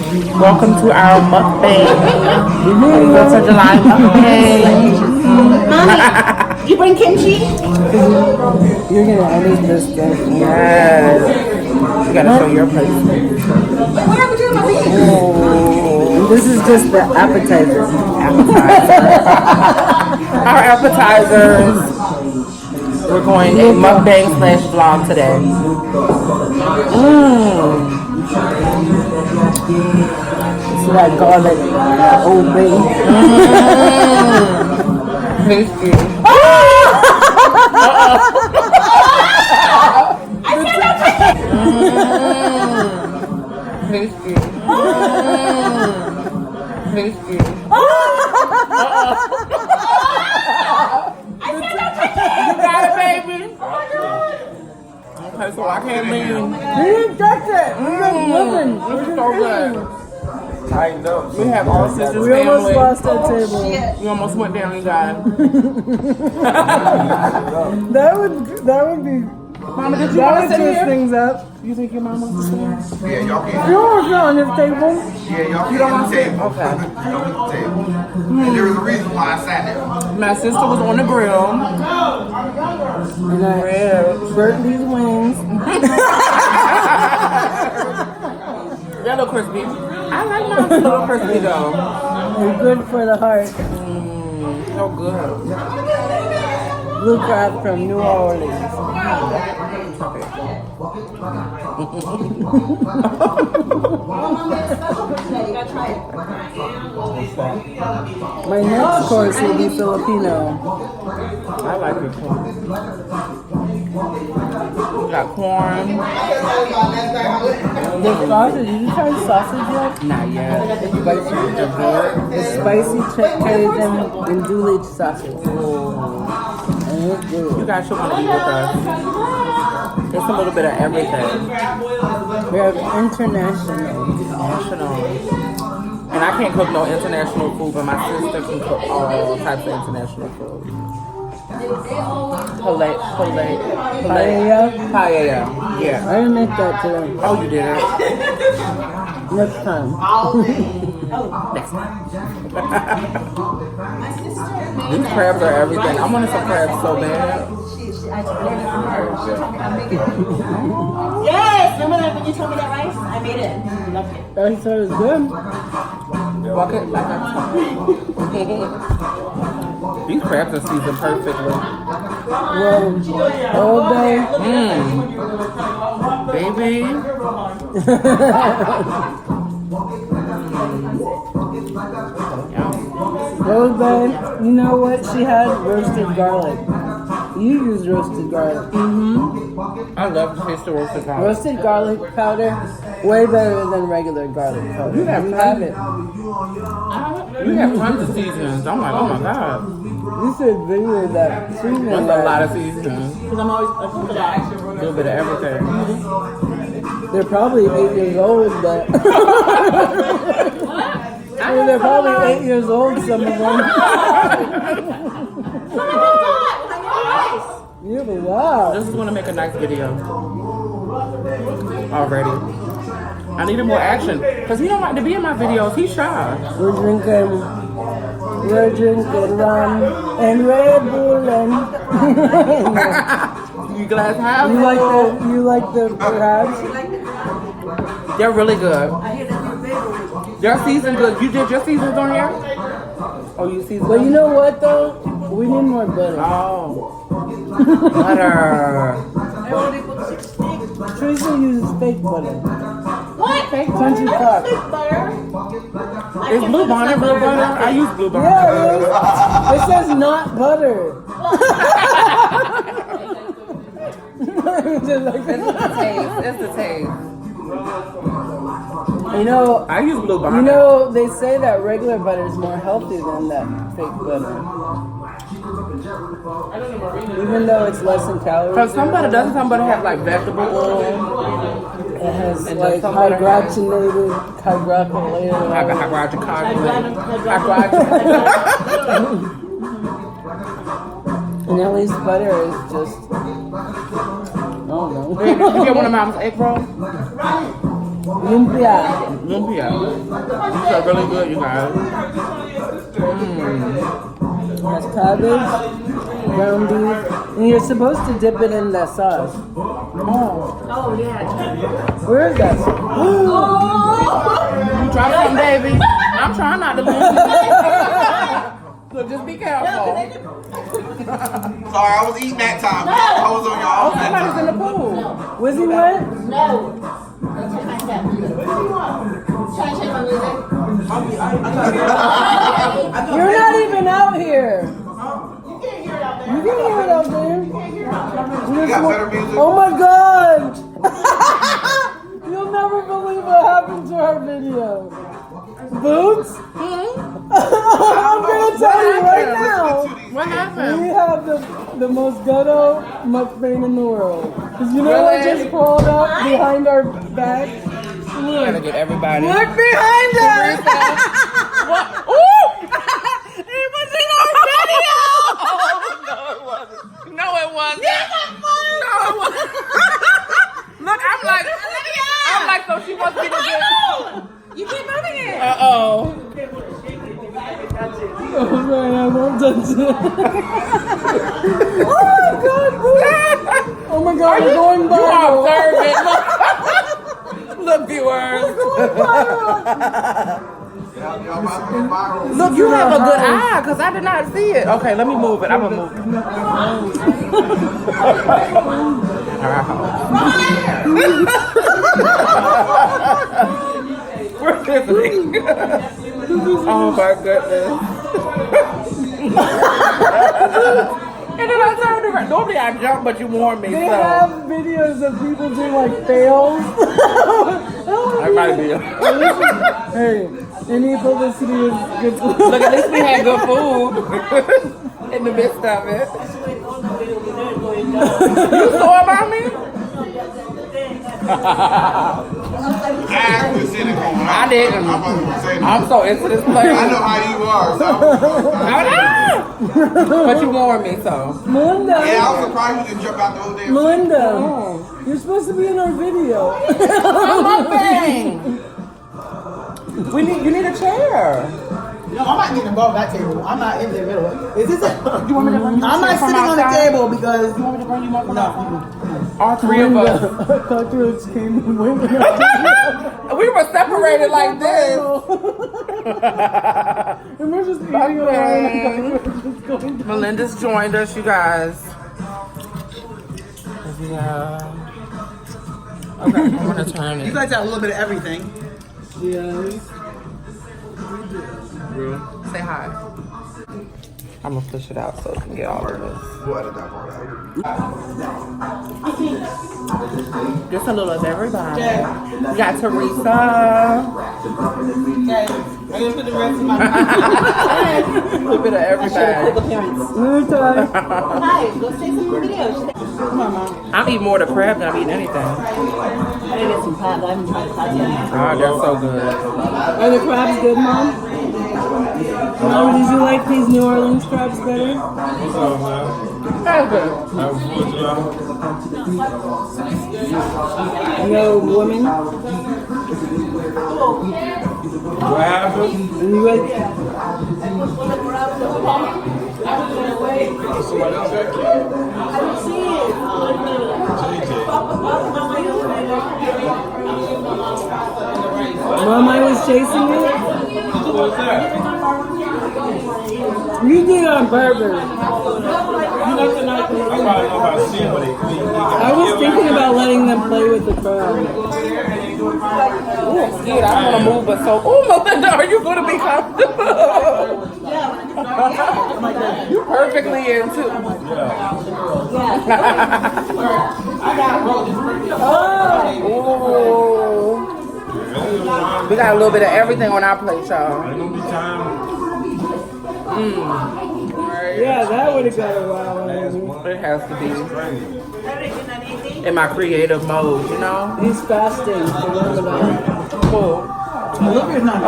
Welcome to our mukbang. 4th of July mukbang. Mommy, you bring kimchi? You're gonna edit this thing. Yes. You gotta show your place. What happened to my legs? Oh, this is just the appetizer. Our appetizers. We're going a mukbang / vlog today. So that garlic, Old Bay. Tasty. Tasty. Tasty. You got it, baby. Okay, so I can't leave. You didn't touch it. We're just living. This is so good. Tightened up. We have all sisters We almost family. lost that table. We almost went down, you guys. That would be. Mama, did you That want would to sit twist here? things up. You think your mom wants to sit here? Yeah, y'all can. You almost not on this table. Yeah, y'all You don't can want the to sit? table. Okay. Y'all can the table. And there was a reason why I sat there. My sister was on the grill. And I burnt these wings. They're a little crispy. I like mine a little crispy though. They're good for the heart. So good. Blue crab from New Orleans. You gotta try it. My next course will be Filipino. I like the corn. Got corn. The sausage, did you try sausage yet? Not yet. It's spicy Cajun and Dulwich sausage. And it's You good. guys should want to eat with us. There's a little bit of everything. We have international. And I can't cook no international food, but my sister can cook all types of international food. Paella? Paella. Yeah. I didn't make that today. Oh, you did it. Next time. Next time. These crabs are everything. I wanted some crabs so bad. Yes! Remember that when you told me that rice? I made it. I loved it. I thought it was good. Walk it like I'm talking. These crabs are seasoned perfectly. Well, all day. Baby. All day. You know what? She had roasted garlic. You use roasted garlic. I love the taste of roasted garlic. Roasted garlic powder, way better than regular garlic powder. You have it. You have tons of seasonings. I'm like, oh my god. You should video that. Seasoning That's a that. lot of seasonings. Because I'm always a food that. A little bit of everything. They're probably 8 years old, but I mean, they're probably 8 years old. Some of them. Yeah, but wow. This is going to make a nice video. Already. I needed more action. Because he don't like to be in my videos. He's shy. We're drinking rum and Red Bull and You glass half? you like the crabs? They're really good. They're seasoned good. You did your seasons on here? Oh, you seasoned But you know what though? We need more butter. Oh. Butter. Teresa uses fake butter. What? Fake country club. Butter? Is Blue Bonnet real butter? I use Blue Bonnet. Yeah, it is. It says not butter. Just like that. It's the taste. You know, I use Blue Bonnet. you know, they say that regular butter is more healthy than that fake butter. Even though it's less in calories. Because doesn't somebody have like vegetable oil? It has And like some butter hydrogenated. And at least butter is just, I don't know. Did you get one of Mom's egg rolls? Lumpia. Lumpia. These are really good, you guys. That's cabbage, ground beef, and you're supposed to dip it in that sauce. Oh, yeah. Where is that? You try something, baby? I'm trying not to lose. So just be careful. Sorry, I was eating that time. I was on y'all. Oh, somebody's in the pool. Was he wet? No. Don't take my step. Try to check my music. You're not even out here. You can't hear it out there. You can hear it out there. You got better music? Oh my god! You'll never believe what happened to our video. Boots? I'm gonna tell you right now. What happened? We have the most ghetto mukbang in the world. Cause you know what Really? just crawled up behind our back? Gotta get everybody. Look behind us! What? Ooh! It was in our video! No, it wasn't. Yes, it was. No, it wasn't. Look, I'm like, so she wants me to get. You keep moving it. Uh-oh. Oh man, I won't touch it. Oh my god, Boots! Oh my god, we're going You viral. observant. Look, viewers. Y'all about to go viral. Look, you have a good eye, because I did not see it. Okay, let me move it. I'm going to move it. We're visiting. Oh, my goodness. And then I turned around. Normally I jump, but you warned me, They so. have videos of people doing like fails. I might be. Hey, any publicity is good. Look, at least we had good food in the midst of it. You saw about me? I actually seen it going on. I didn't. I'm about to say that. I'm so into this place. I know how you are. So But you warned me, so. Melinda, yeah, I was surprised you didn't jump out the whole damn. Melinda, you're supposed to be in our video. You need a chair. No, I might need to borrow that table. I'm not in the middle. Is this a, You want me to bring you I'm not from sitting on the outside? table because You want me to bring you more from no. outside? All three of us. Cockroach came and went. We were separated like this. And we're just eating around. Melinda's joined us, you guys. Yeah. Okay, I'm gonna turn You it. guys have a little bit of everything. Yes. Say hi. I'm gonna push it out so it can get all of this. We'll edit that part out. Just a little of everybody. You got Teresa. Okay. I'm gonna put the rest of my A little bit of everybody. Hi, go say some videos. I'm eating more of the crab than I'm eating anything. I gotta get some crabs. I haven't tried crabs yet. Oh, that's so good. Are the crabs good, Mom? Mom, did you like these New Orleans crabs better? That's good. No woman? What happened? And you like Somebody else back Mom, I was chasing you? What was that? You did it on purpose. I probably know if I see it, but they I was thinking about letting them play with the crab. Ooh, I'm scared. I don't want to move, but so. Oh, Melinda, are you going to be comfortable? You perfectly into. Oh. We got a little bit of everything on our plate, y'all. Ain't gonna be time. Yeah, that would have got a while. It has to be in my creative mode, you know? He's fasting for Ramadan. Cool. Look, it's not.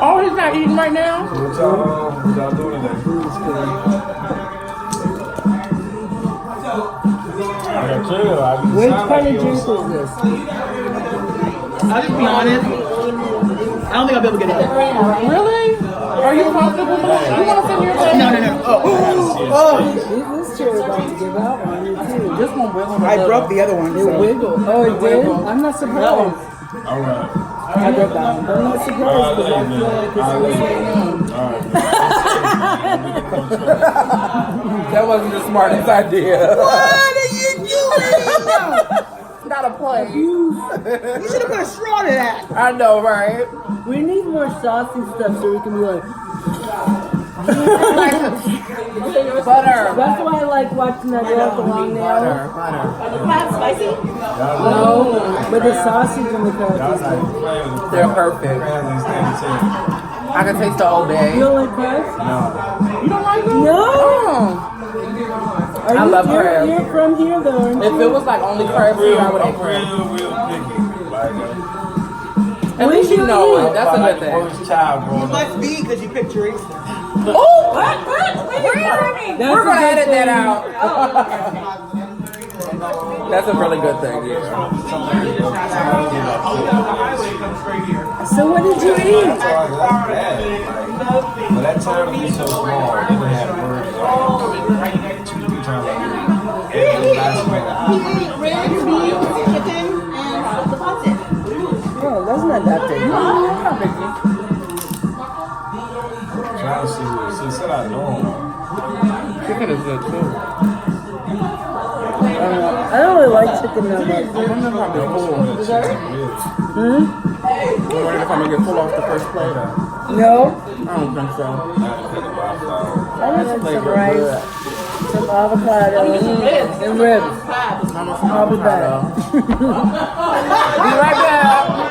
Oh, he's not eating right now? What y'all doing today? I got clear. I be Which sound kind like of you juice on is this? I'll just be honest. I don't think I'll be able to get it. Really? Are you comfortable? You want to sit here? No. Oh. This chair is about to give out on you too. This one wiggled. I broke the other one. It wiggled. Oh, it did? I'm not surprised. All right. I broke that one. I'm not surprised because I feel like it's always That wasn't the smartest idea. What are you doing? Not a play. You should have put a straw to that. I know, right? We need more saucy stuff so we can be like. Butter. That's why I like watching that girl with the long nails. Butter. Are the crabs spicy? No, but the sausage and the crabs. They're perfect. I can taste the old day. You don't like crabs? You don't like them? No. I love crabs. You're from here though, aren't If you? it was like only crabs here, I would eat crabs. Real picky. Like, At least you know it. That's a good thing. first child growing up. Must be because you picked Teresa. Oh! That's We're a gonna good edit that thing. out. That's a really good thing, yeah. So what did you eat? That's bad. But that time was so small. They didn't have birds. 2-3 times a year. He ate ribs, beef, chicken, and the pasta. Oh, that's not that big. Trying to see what she said I know. Chicken is good too. I don't really like chicken that much. I'm gonna probably full. Hmm? I'm wondering if I'm gonna get full off the first plate. No. I don't think so. I like some rice, some avocado, and ribs. I'll be back. Be right back.